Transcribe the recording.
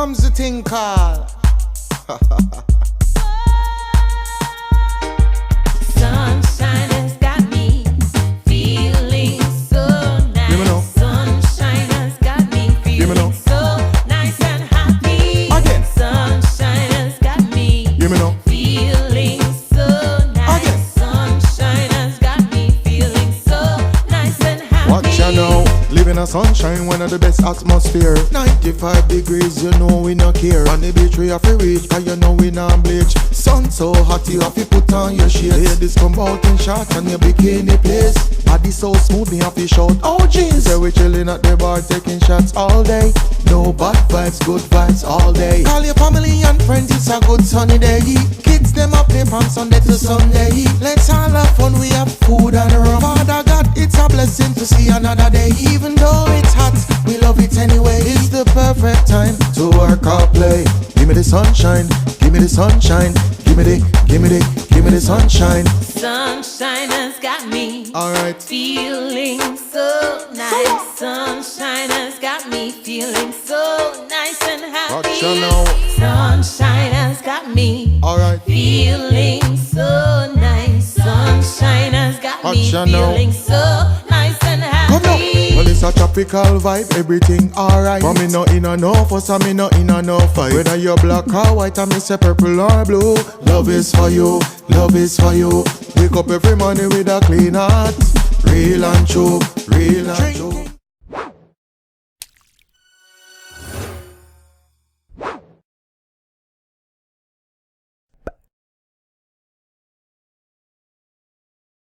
comes the thing called Sunshine has got me feeling so nice. Give me now. Sunshine has got me Give me now. feeling so nice and happy. Again. Sunshine has got me Give me now. feeling so nice. Again. Sunshine has got me feeling so nice and happy. Watch ya now, live in a sunshine, one of the best atmosphere. 95 degrees, you know we not care. On the beach we have to reach, cause you know we not bleach. Sun so hot, you have to put on your shades. Ladies come out in shorts and your bikini place. Body so smooth, me have to shout, oh jeans. Say we chilling at the bar, taking shots all day. No bad vibes, good vibes all day. Call your family and friends, it's a good sunny day. Kids them up there from Sunday to Sunday. Let's all have fun, we have food and rum. Father God, it's a blessing to see another day. Even though it's hot, we love it anyway. It's the perfect time to work or play. Give me the sunshine, give me the sunshine. Give me the sunshine. Sunshine has got me Alright. feeling so nice. Sunshine has got me feeling so nice and happy. Watch ya now. Sunshine has got me Alright. feeling so nice. Sunshine has got me Watch ya now. feeling so nice and Come now. happy. Well, it's a tropical vibe, everything alright. But me not in a no fuss and me not in a no fight. Whether you're black or white and me say purple or blue, love is for you, love is for you. Wake up every morning with a clean heart, real and true, real and true.